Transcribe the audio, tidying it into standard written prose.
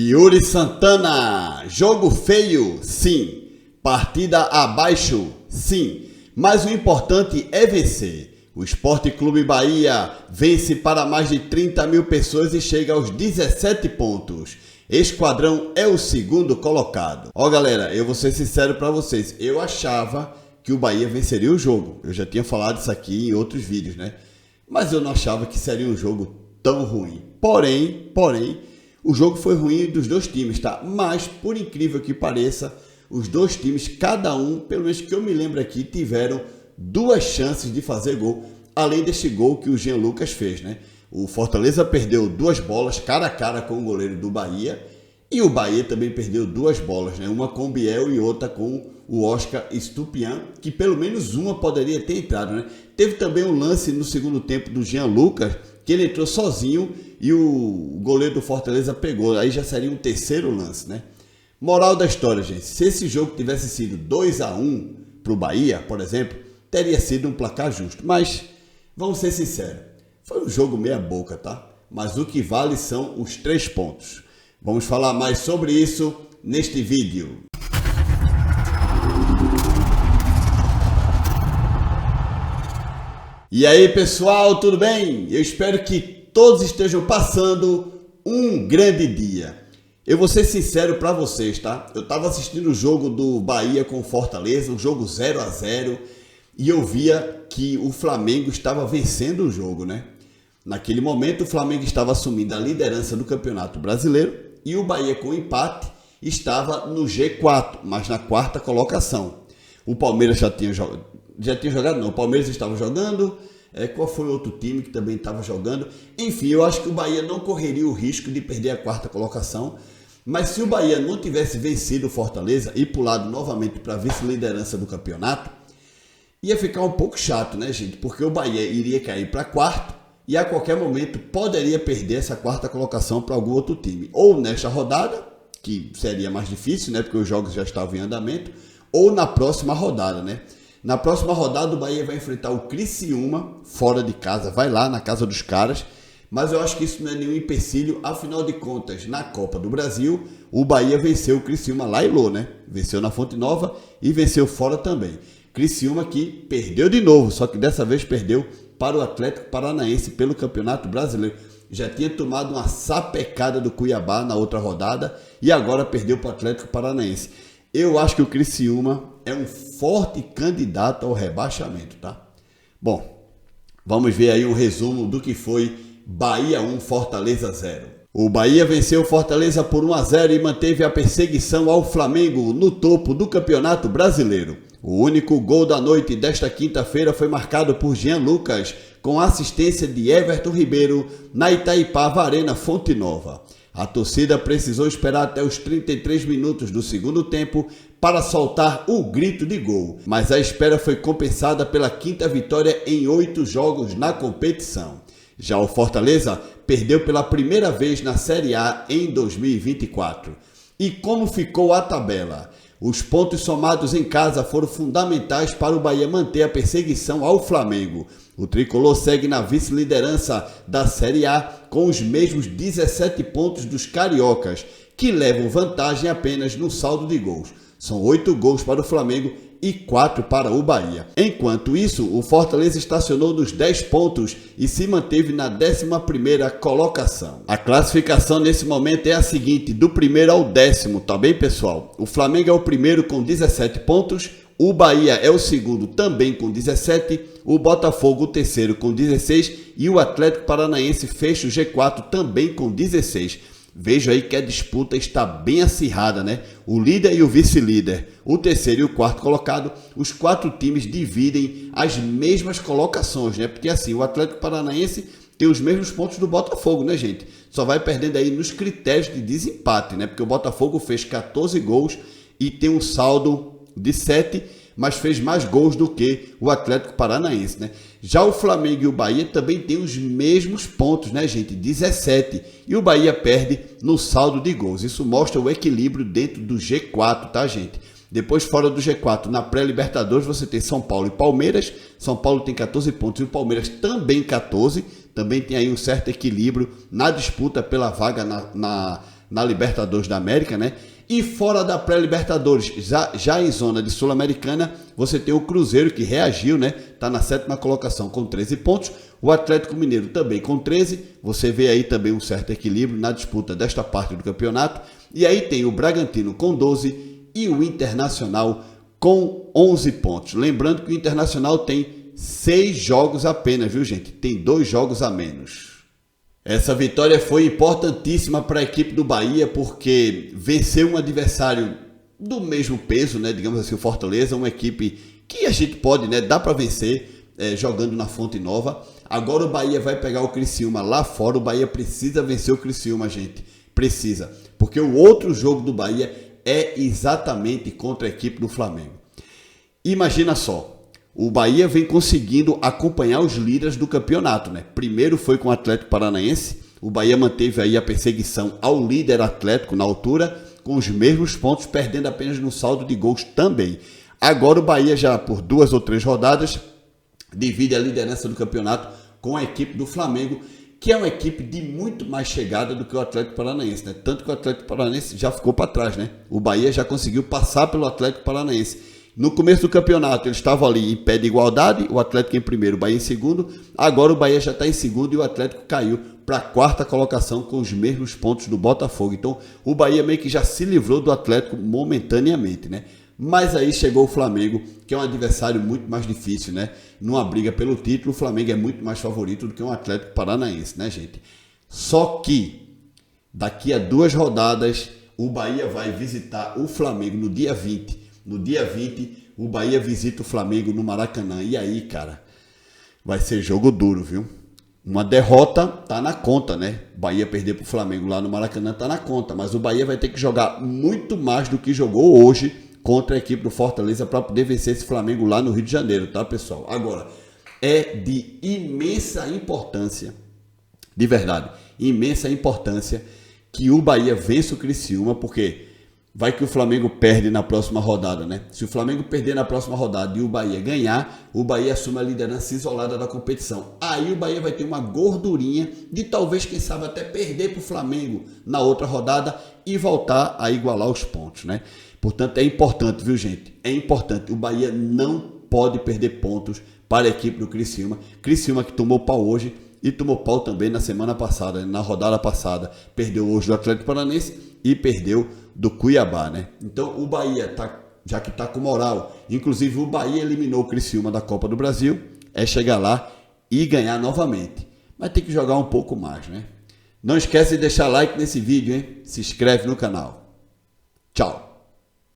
Yuri Santana, jogo feio, sim. Partida abaixo, sim. Mas o importante é vencer. O Sport Clube Bahia vence para mais de 30 mil pessoas e chega aos 17 pontos. Esquadrão é o segundo colocado. Ó galera, eu vou ser sincero para vocês. Eu achava que o Bahia venceria o jogo. Eu já tinha falado isso aqui em outros vídeos, né? Mas eu não achava que seria um jogo tão ruim. Porém, o jogo foi ruim dos dois times, tá? Mas, por incrível que pareça, os dois times, cada um, pelo menos que eu me lembro aqui, tiveram duas chances de fazer gol, além desse gol que o Jean Lucas fez, né? O Fortaleza perdeu duas bolas cara a cara com o goleiro do Bahia, e o Bahia também perdeu duas bolas, né? Uma com o Biel e outra com o Oscar Estupiñán, que pelo menos uma poderia ter entrado, né? Teve também um lance no segundo tempo do Jean Lucas, que ele entrou sozinho e o goleiro do Fortaleza pegou. Aí já seria um terceiro lance, né? Moral da história, gente. Se esse jogo tivesse sido 2-1 para o Bahia, por exemplo, teria sido um placar justo. Mas, vamos ser sinceros, foi um jogo meia boca, tá? Mas o que vale são os 3 pontos. Vamos falar mais sobre isso neste vídeo. E aí pessoal, tudo bem? Eu espero que todos estejam passando um grande dia. Eu vou ser sincero para vocês, tá? Eu estava assistindo o jogo do Bahia com o Fortaleza, um jogo 0-0, e eu via que o Flamengo estava vencendo o jogo, né? Naquele momento o Flamengo estava assumindo a liderança do Campeonato Brasileiro e o Bahia com empate estava no G4, mas na quarta colocação. O Palmeiras já tinha jogado, não, o Palmeiras estava jogando, qual foi o outro time que também estava jogando? Enfim, eu acho que o Bahia não correria o risco de perder a quarta colocação, mas se o Bahia não tivesse vencido o Fortaleza e pulado novamente para a vice-liderança do campeonato, ia ficar um pouco chato, né, gente? Porque o Bahia iria cair para quarto e a qualquer momento poderia perder essa quarta colocação para algum outro time, ou nesta rodada, que seria mais difícil, né, porque os jogos já estavam em andamento, ou na próxima rodada, né? Na próxima rodada o Bahia vai enfrentar o Criciúma fora de casa, vai lá na casa dos caras, mas eu acho que isso não é nenhum empecilho, afinal de contas, na Copa do Brasil, o Bahia venceu o Criciúma lá e lá, né? Venceu na Fonte Nova e venceu fora também. Criciúma que perdeu de novo, só que dessa vez perdeu para o Atlético Paranaense pelo Campeonato Brasileiro. Já tinha tomado uma sapecada do Cuiabá na outra rodada e agora perdeu para o Atlético Paranaense. Eu acho que o Criciúma é um forte candidato ao rebaixamento, tá? Bom, vamos ver aí um resumo do que foi Bahia 1, Fortaleza 0. O Bahia venceu o Fortaleza por 1-0 e manteve a perseguição ao Flamengo no topo do Campeonato Brasileiro. O único gol da noite desta quinta-feira foi marcado por Jean Lucas, com assistência de Everton Ribeiro na Itaipava Arena Fonte Nova. A torcida precisou esperar até os 33 minutos do segundo tempo para soltar o grito de gol, mas a espera foi compensada pela quinta vitória em 8 jogos na competição. Já o Fortaleza perdeu pela primeira vez na Série A em 2024. E como ficou a tabela? Os pontos somados em casa foram fundamentais para o Bahia manter a perseguição ao Flamengo. O tricolor segue na vice-liderança da Série A com os mesmos 17 pontos dos cariocas, que levam vantagem apenas no saldo de gols. São 8 gols para o Flamengo e 4 para o Bahia. Enquanto isso, o Fortaleza estacionou nos 10 pontos e se manteve na 11ª colocação. A classificação nesse momento é a seguinte, do primeiro ao 10º, tá bem pessoal? O Flamengo é o primeiro com 17 pontos, o Bahia é o segundo também com 17, o Botafogo o terceiro com 16 e o Atlético Paranaense fecha o G4 também com 16. Veja aí que a disputa está bem acirrada, né? O líder e o vice-líder, o terceiro e o quarto colocado, os 4 times dividem as mesmas colocações, né? Porque assim, o Atlético Paranaense tem os mesmos pontos do Botafogo, né, gente? Só vai perdendo aí nos critérios de desempate, né? Porque o Botafogo fez 14 gols e tem um saldo de 7, mas fez mais gols do que o Atlético Paranaense, né? Já o Flamengo e o Bahia também têm os mesmos pontos, né, gente? 17. E o Bahia perde no saldo de gols. Isso mostra o equilíbrio dentro do G4, tá, gente? Depois, fora do G4, na pré-Libertadores, você tem São Paulo e Palmeiras. São Paulo tem 14 pontos e o Palmeiras também 14. Também tem aí um certo equilíbrio na disputa pela vaga na Libertadores da América, né? E fora da pré-Libertadores, já em zona de Sul-Americana, você tem o Cruzeiro que reagiu, né? Está na 7ª colocação com 13 pontos. O Atlético Mineiro também com 13. Você vê aí também um certo equilíbrio na disputa desta parte do campeonato. E aí tem o Bragantino com 12 e o Internacional com 11 pontos. Lembrando que o Internacional tem 6 jogos apenas, viu, gente? Tem 2 jogos a menos. Essa vitória foi importantíssima para a equipe do Bahia, porque venceu um adversário do mesmo peso, né? Digamos assim, o Fortaleza, uma equipe que a gente pode, né? Dá para vencer jogando na Fonte Nova. Agora o Bahia vai pegar o Criciúma lá fora. O Bahia precisa vencer o Criciúma, gente. Precisa. Porque o outro jogo do Bahia é exatamente contra a equipe do Flamengo. Imagina só. O Bahia vem conseguindo acompanhar os líderes do campeonato, né? Primeiro foi com o Atlético Paranaense. O Bahia manteve aí a perseguição ao líder Atlético na altura, com os mesmos pontos, perdendo apenas no saldo de gols também. Agora o Bahia já por 2 ou 3 rodadas divide a liderança do campeonato com a equipe do Flamengo, que é uma equipe de muito mais chegada do que o Atlético Paranaense, né? Tanto que o Atlético Paranaense já ficou para trás, né? O Bahia já conseguiu passar pelo Atlético Paranaense. No começo do campeonato, eles estavam ali em pé de igualdade, o Atlético em primeiro, o Bahia em segundo. Agora o Bahia já está em segundo e o Atlético caiu para a 4ª colocação com os mesmos pontos do Botafogo. Então, o Bahia meio que já se livrou do Atlético momentaneamente, né? Mas aí chegou o Flamengo, que é um adversário muito mais difícil, né? Numa briga pelo título, o Flamengo é muito mais favorito do que um Atlético Paranaense, né, gente? Só que, daqui a 2 rodadas, o Bahia vai visitar o Flamengo no dia 20. No dia 20, o Bahia visita o Flamengo no Maracanã. E aí, cara, vai ser jogo duro, viu? Uma derrota tá na conta, né? Bahia perder pro Flamengo lá no Maracanã tá na conta. Mas o Bahia vai ter que jogar muito mais do que jogou hoje contra a equipe do Fortaleza para poder vencer esse Flamengo lá no Rio de Janeiro, tá, pessoal? Agora, é de imensa importância, de verdade, imensa importância que o Bahia vença o Criciúma, porque vai que o Flamengo perde na próxima rodada, né? Se o Flamengo perder na próxima rodada e o Bahia ganhar, o Bahia assume a liderança isolada da competição. Aí o Bahia vai ter uma gordurinha de talvez, quem sabe, até perder para o Flamengo na outra rodada e voltar a igualar os pontos, né? Portanto, é importante, viu, gente? É importante. O Bahia não pode perder pontos para a equipe do Criciúma. Criciúma que tomou pau hoje e tomou pau também na semana passada, na rodada passada. Perdeu hoje do Atlético Paranaense e perdeu do Cuiabá, né? Então o Bahia já que tá com moral, inclusive o Bahia eliminou o Criciúma da Copa do Brasil, é chegar lá e ganhar novamente. Mas tem que jogar um pouco mais, né? Não esquece de deixar like nesse vídeo, hein? Se inscreve no canal. Tchau!